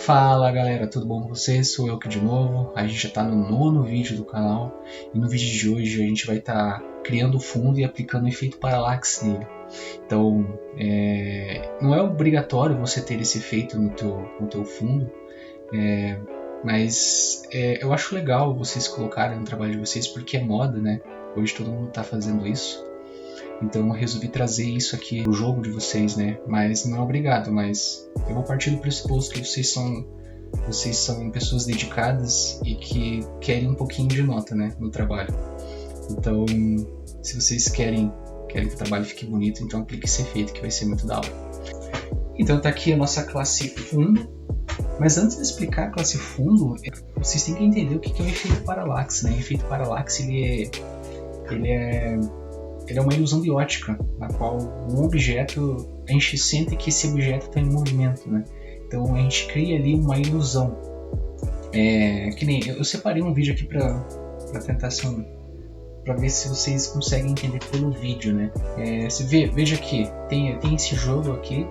Fala galera, tudo bom com vocês? Sou eu aqui de novo. A gente já está no 9º vídeo do canal e no vídeo de hoje a gente vai estar criando o fundo e aplicando o efeito parallax nele. Então, não é obrigatório você ter esse efeito no teu fundo, mas eu acho legal vocês colocarem no trabalho de vocês porque é moda, né? Hoje todo mundo está fazendo isso. Então eu resolvi trazer isso aqui no jogo de vocês, né? Mas não é obrigado, mas eu vou partir do pressuposto que vocês são pessoas dedicadas e que querem um pouquinho de nota, né, no trabalho. Então, se vocês querem que o trabalho fique bonito, então aplique esse efeito que vai ser muito da hora. Então tá aqui a nossa classe fundo. Mas antes de explicar a classe fundo, vocês têm que entender o que é o efeito parallax, né? O efeito parallax ele é uma ilusão de ótica, na qual um objeto, a gente sente que esse objeto está em movimento, né? Então a gente cria ali uma ilusão. Que nem eu separei um vídeo aqui para tentar para ver se vocês conseguem entender pelo vídeo, né? Veja aqui, tem esse jogo aqui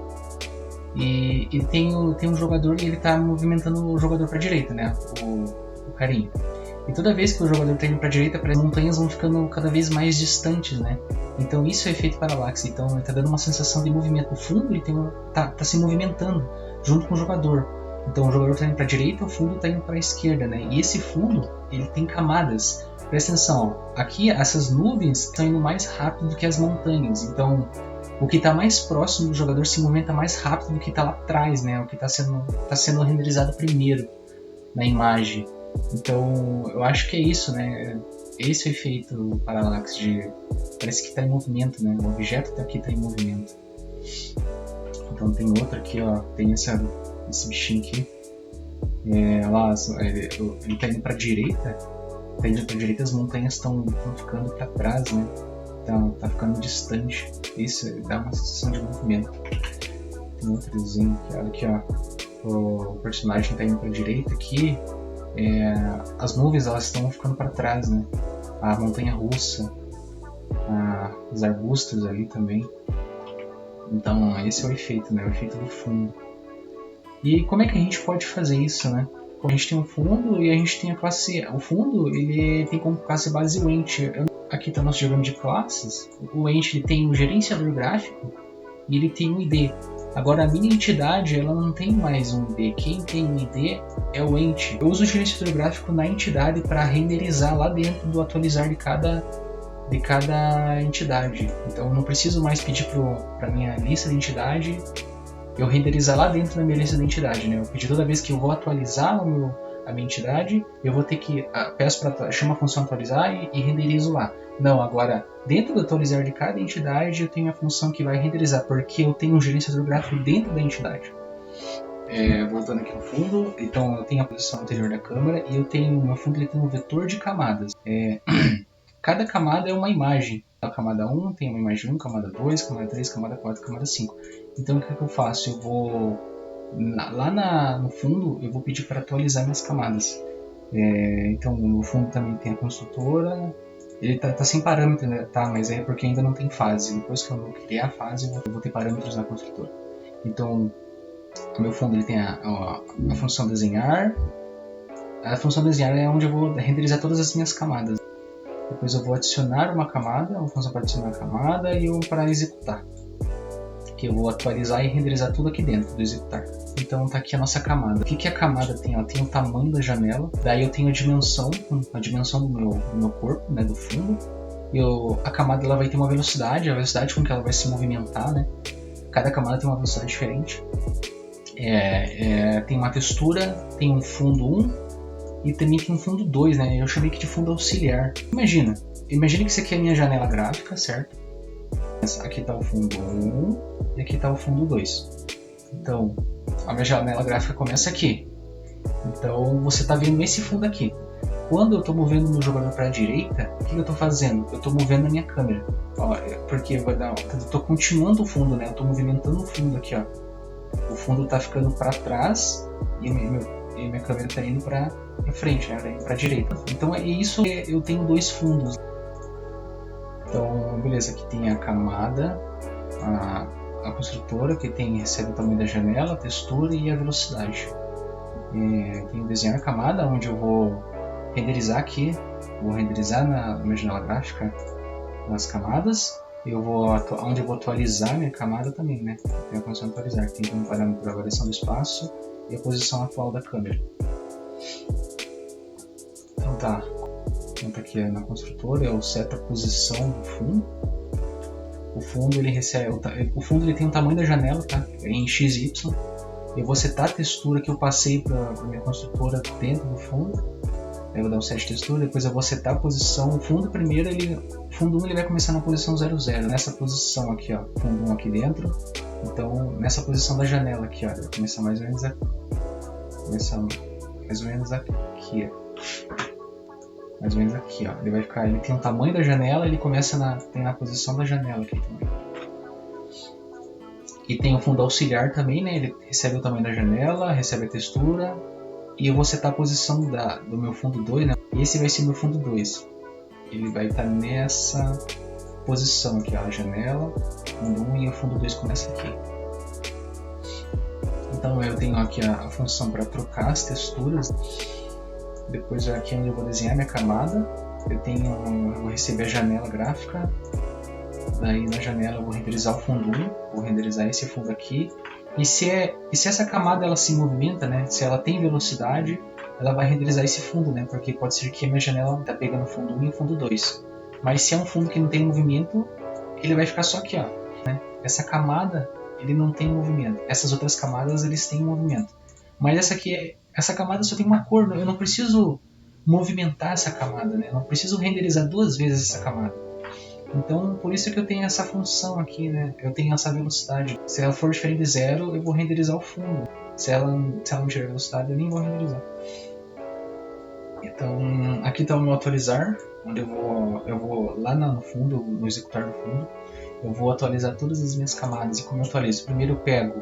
e ele tem um jogador e ele está movimentando o jogador para a direita, né? O carinha. E toda vez que o jogador está indo para a direita, as montanhas vão ficando cada vez mais distantes, né? Então isso é efeito parallax. Então ele está dando uma sensação de movimento. O fundo ele tá se movimentando junto com o jogador. Então o jogador está indo para a direita, o fundo está indo para a esquerda, né? E esse fundo ele tem camadas. Presta atenção, ó. Aqui essas nuvens estão indo mais rápido do que as montanhas. Então o que está mais próximo do jogador se movimenta mais rápido do que está lá atrás, né? O que está sendo renderizado primeiro na imagem. Então, eu acho que é isso, né? Esse é o efeito parallax parece que está em movimento, né? O objeto aqui está em movimento. Então tem outro aqui, ó. Tem esse bichinho aqui. Ele está indo para a direita. Tá indo para a direita, as montanhas estão ficando para trás, né? Tá ficando distante. Isso dá uma sensação de movimento. Tem outrozinho aqui, olha aqui, ó. O personagem está indo para a direita aqui. As nuvens elas estão ficando para trás, né? A montanha russa, os arbustos ali também. Então esse é o efeito, né? O efeito do fundo. E como é que a gente pode fazer isso, né? A gente tem um fundo e a gente tem a classe. O fundo ele tem como classe base o ente. Aqui está nosso diagrama de classes. O ente ele tem um gerenciador gráfico e ele tem um ID. Agora a minha entidade ela não tem mais um ID, quem tem um ID é o ente. Eu uso o gerenciador gráfico na entidade para renderizar lá dentro do atualizar de cada entidade. Então eu não preciso mais pedir para minha lista de entidade eu renderizar lá dentro da minha lista de entidade, né? Eu pedi toda vez que eu vou atualizar a minha entidade, eu vou ter que chama a função atualizar e renderizo lá. Não, agora dentro do atualizar de cada entidade eu tenho a função que vai renderizar, porque eu tenho um gerenciador gráfico dentro da entidade. Voltando aqui no fundo, então eu tenho a posição anterior da câmera e o meu fundo ele tem um vetor de camadas. Cada camada é uma imagem. A camada 1 tem uma imagem 1, camada 2, camada 3, camada 4, camada 5. Então o que eu faço? Eu vou no fundo eu vou pedir para atualizar minhas camadas. Então no fundo também tem a construtora. Ele tá sem parâmetro, né? Tá, mas é porque ainda não tem fase. Depois que eu criar a fase, eu vou ter parâmetros na construtora. Então o meu fundo ele tem a função desenhar. A função desenhar é onde eu vou renderizar todas as minhas camadas. Depois eu vou adicionar uma camada, uma função para adicionar a camada e uma para executar. Que eu vou atualizar e renderizar tudo aqui dentro do executar. Então tá aqui a nossa camada. O que a camada tem? Ela tem o tamanho da janela, daí eu tenho a dimensão do meu corpo, né, do fundo. E a camada ela vai ter uma velocidade, a velocidade com que ela vai se movimentar, né? Cada camada tem uma velocidade diferente. Tem uma textura, tem um fundo 1 e também tem um fundo 2, né? Eu chamei aqui de fundo auxiliar. Imagina que isso aqui é a minha janela gráfica, certo? Aqui está o fundo 1 e aqui está o fundo 2. Então, a minha janela gráfica começa aqui. Então, você está vendo esse fundo aqui. Quando eu estou movendo o meu jogador para a direita, o que eu estou fazendo? Eu estou movendo a minha câmera. Porque eu estou continuando o fundo, né? Eu estou movimentando o fundo aqui, ó. O fundo está ficando para trás e minha câmera está indo para frente, né? Para a direita. Então, é isso. Eu tenho dois fundos. Então, beleza, aqui tem a camada, a construtora, que recebe o tamanho da janela, a textura e a velocidade. Tenho desenhar a camada, onde eu vou renderizar aqui, vou renderizar na minha janela gráfica as camadas. Onde eu vou atualizar minha camada também, né? Tem a função atualizar, que tem como parâmetro a variação do espaço e a posição atual da câmera. Então tá, então aqui na construtora eu seto a posição do fundo. O fundo ele tem o tamanho da janela, tá? Em XY. Eu vou setar a textura que eu passei para minha construtora dentro do fundo. Eu vou dar o set textura, depois eu vou setar a posição. O fundo primeiro, o fundo 1 ele vai começar na posição 00, nessa posição aqui, ó, fundo 1 aqui dentro. Então, nessa posição da janela aqui, ó, ele vai começar mais ou menos aqui. Mais ou menos aqui, ó. Ele tem o tamanho da janela, ele começa na posição da janela aqui também. E tem o fundo auxiliar também, né? Ele recebe o tamanho da janela, recebe a textura. E eu vou setar a posição do meu fundo 2, né? Esse vai ser meu fundo 2. Ele vai estar nessa posição aqui, ó, a janela, fundo 1 e o fundo 2 começa aqui. Então eu tenho aqui a função para trocar as texturas. Depois aqui onde eu vou desenhar minha camada, eu vou receber a janela gráfica. Daí na janela eu vou renderizar o fundo 1, vou renderizar esse fundo aqui. E se essa camada ela se movimenta, né? Se ela tem velocidade, ela vai renderizar esse fundo, né? Porque pode ser que a minha janela está pegando o fundo 1 e o fundo 2. Mas se é um fundo que não tem movimento, ele vai ficar só aqui, ó, né? Essa camada, ele não tem movimento. Essas outras camadas, eles têm movimento. Mas essa camada só tem uma cor, eu não preciso movimentar essa camada, né? Eu não preciso renderizar duas vezes essa camada. Então, por isso que eu tenho essa função aqui, né? Eu tenho essa velocidade. Se ela for diferente de 0, eu vou renderizar o fundo. Se ela não tiver velocidade, eu nem vou renderizar. Então, aqui está o meu atualizar, onde eu vou lá no fundo, no executar do fundo, eu vou atualizar todas as minhas camadas. E como eu atualizo? Primeiro eu pego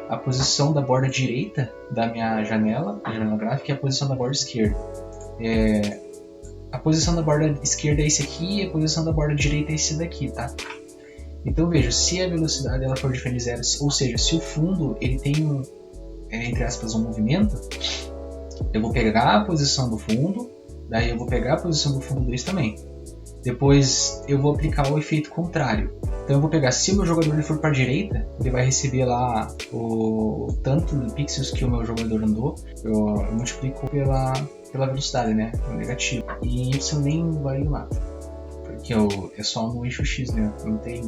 a posição da borda direita da minha janela, a janela gráfica, e a posição da borda esquerda. A posição da borda esquerda é esse aqui e a posição da borda direita é esse daqui, tá? Então veja, se a velocidade ela for diferente de 0, ou seja, se o fundo ele tem entre aspas um movimento, eu vou pegar a posição do fundo, daí eu vou pegar a posição do fundo 2 também. Depois eu vou aplicar o efeito contrário. Então eu vou pegar, se o meu jogador ele for para a direita, ele vai receber lá o tanto de pixels que o meu jogador andou, eu multiplico pela velocidade, né? O negativo. E Y nem vai lá, porque é só no eixo X, né? Não tem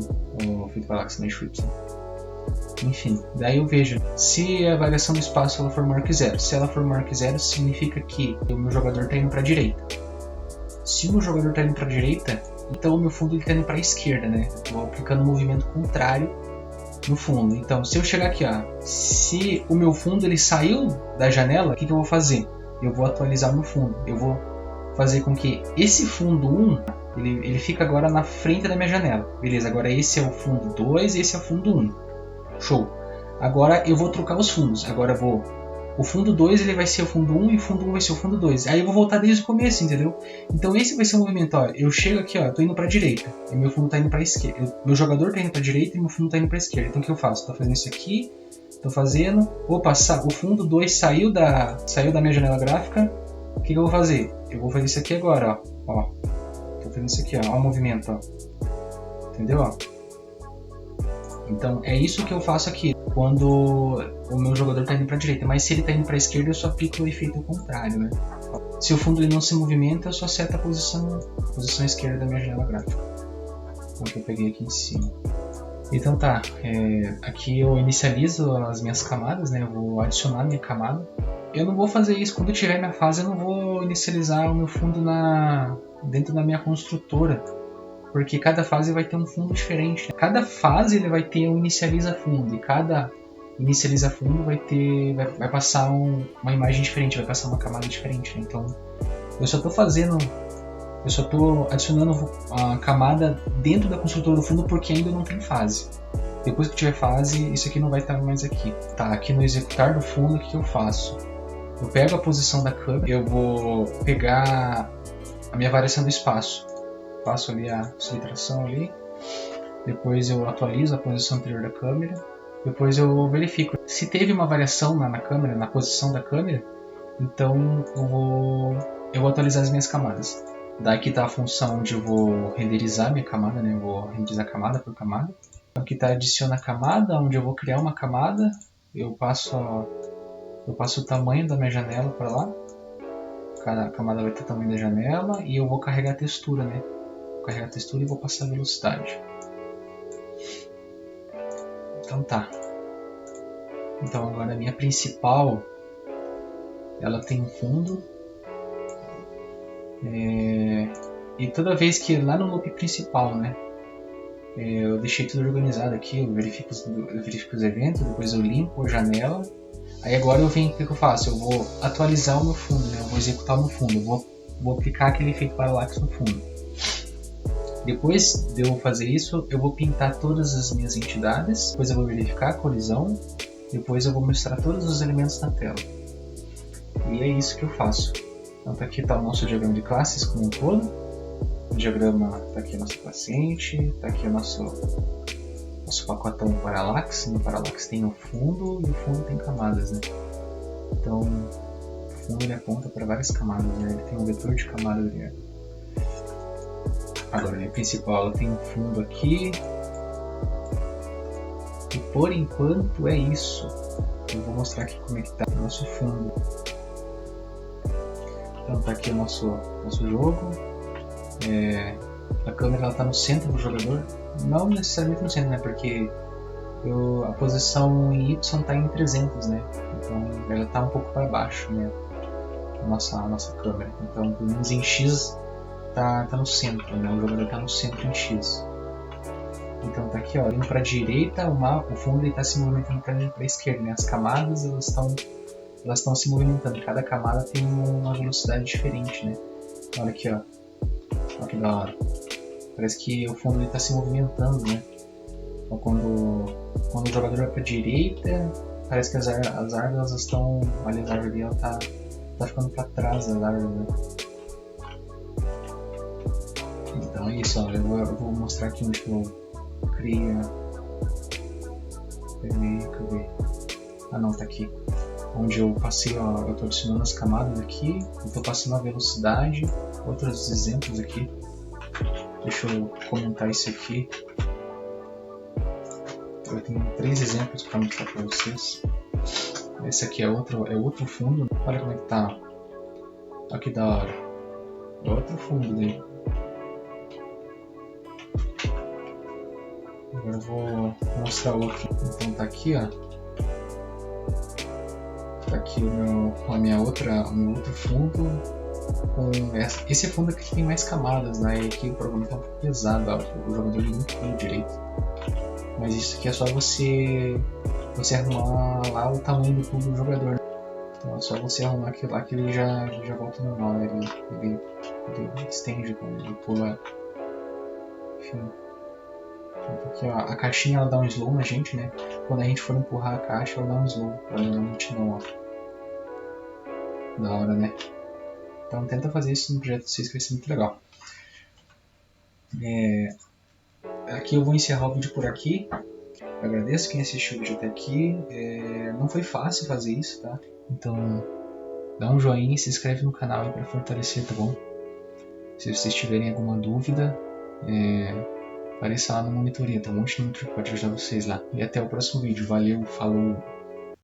o efeito parallaxe no eixo Y. Enfim, daí eu vejo, se a variação do espaço ela for maior que 0. Se ela for maior que 0, significa que o meu jogador está indo para a direita. Se o meu jogador está indo para a direita, então o meu fundo está indo para a esquerda, né? Eu vou aplicando um movimento contrário no fundo. Então, se eu chegar aqui, ó, se o meu fundo ele saiu da janela, o que eu vou fazer? Eu vou atualizar meu fundo. Eu vou fazer com que esse fundo 1, ele fica agora na frente da minha janela. Beleza, agora esse é o fundo 2 e esse é o fundo 1. Show. Agora eu vou trocar os fundos. Agora o fundo 2 ele vai ser o fundo 1 e o fundo 1 vai ser o fundo 2. Aí eu vou voltar desde o começo, entendeu? Então esse vai ser o movimento, ó. Eu chego aqui, ó, eu tô indo pra direita. E meu fundo tá indo pra esquerda. Meu jogador tá indo pra direita e meu fundo tá indo pra esquerda. Então o que eu faço? Tô fazendo isso aqui. Tô fazendo. Opa, o fundo 2 saiu da minha janela gráfica. O que eu vou fazer? Eu vou fazer isso aqui agora, ó. Tô fazendo isso aqui, ó. Ó o movimento, ó. Entendeu, ó? Então é isso que eu faço aqui quando o meu jogador está indo para a direita, mas se ele está indo para a esquerda eu só aplico o efeito contrário, né? Se o fundo ele não se movimenta, eu só seto a posição esquerda da minha janela gráfica, o que eu peguei aqui em cima. Então tá, aqui eu inicializo as minhas camadas, né? Eu vou adicionar minha camada. Eu não vou fazer isso quando eu tiver minha fase, eu não vou inicializar o meu fundo dentro da minha construtora. Porque cada fase vai ter um fundo diferente. Cada fase ele vai ter um inicializa fundo. E cada inicializa fundo vai passar uma imagem diferente, vai passar uma camada diferente. Então eu só estou adicionando a camada dentro da construtora do fundo porque ainda não tem fase. Depois que tiver fase, isso aqui não vai estar mais aqui. Tá, aqui no executar do fundo, o que eu faço? Eu pego a posição da câmera, eu vou pegar a minha variação do espaço. Faço ali a subtração ali, depois eu atualizo a posição anterior da câmera, depois eu verifico se teve uma variação na câmera, na posição da câmera, Então eu vou atualizar as minhas camadas. Daqui está a função onde eu vou renderizar minha camada, né? Eu vou renderizar camada por camada. Aqui está adiciona camada, onde eu vou criar uma camada. Eu passo o tamanho da minha janela para lá. Cada camada vai ter o tamanho da janela e eu vou carregar a textura, né? Vou carregar a textura e vou passar a velocidade. Então tá. Então agora a minha principal, ela tem um fundo. E toda vez que lá no loop principal, né? Eu deixei tudo organizado aqui, eu verifico os eventos, depois eu limpo a janela. Aí agora o que eu faço? Eu vou atualizar o meu fundo, né? Eu vou executar o meu fundo, eu vou aplicar aquele efeito parallax no fundo. Depois de eu fazer isso, eu vou pintar todas as minhas entidades, depois eu vou verificar a colisão, depois eu vou mostrar todos os elementos na tela. E é isso que eu faço. Então aqui está o nosso diagrama de classes como um todo. O diagrama está aqui a nossa paciente, está aqui o nosso pacotão Parallax. No Parallax tem o fundo e o fundo tem camadas, né? Então o fundo ele aponta para várias camadas, né? Ele tem um vetor de camadas ali. Agora a minha principal ela tem um fundo aqui. E por enquanto é isso. Eu vou mostrar aqui como é que está o nosso fundo. Então tá aqui o nosso jogo. A câmera está no centro do jogador. Não necessariamente no centro, né? Porque a posição em Y está em 300, né? Então ela está um pouco para baixo, né? A nossa câmera. Então pelo menos em X tá no centro, né? O jogador está no centro em X. Então tá aqui, ó, indo para a direita, o fundo está se movimentando para a esquerda, né? As camadas elas estão se movimentando. Cada camada tem uma velocidade diferente, né? Olha aqui, ó. Olha que da hora. Parece que o fundo está se movimentando, né? Então, quando o jogador vai para a direita, parece que as árvores estão... Olha, as árvores ali, tá ficando para trás das árvores, né? Então é isso, ó. Eu vou mostrar aqui onde eu criei Ah não, tá aqui. Onde eu passei, ó, eu estou adicionando as camadas aqui, eu estou passando a velocidade, outros exemplos aqui. Deixa eu comentar isso aqui. Eu tenho 3 exemplos para mostrar para vocês. Esse aqui é outro fundo. Olha como é que tá. Olha que da hora. É outro fundo dele. Agora eu vou mostrar outro. Então tá aqui, ó. Tá aqui o meu outro fundo. Esse fundo aqui tem mais camadas, né? E aqui o programa tá um pouco pesado, ó. O jogador não viu direito. Mas isso aqui é só você arrumar lá o tamanho do cubo do jogador. Então é só você arrumar aquilo lá que ele já volta normal, né? Ele estende, ele pula. Enfim. Então, aqui, ó, a caixinha ela dá um slow na gente, né? Quando a gente for empurrar a caixa, ela dá um slow. Pra normalmente não, ó. Da hora, né? Então tenta fazer isso no projeto 6 que vai ser muito legal. Aqui eu vou encerrar o vídeo por aqui. Eu agradeço quem assistiu o vídeo até aqui. Não foi fácil fazer isso, tá? Então dá um joinha e se inscreve no canal aí para fortalecer, tá bom? Se vocês tiverem alguma dúvida, apareça lá na monitoria, tá bom? A gente pode ajudar vocês lá. E até o próximo vídeo. Valeu, falou!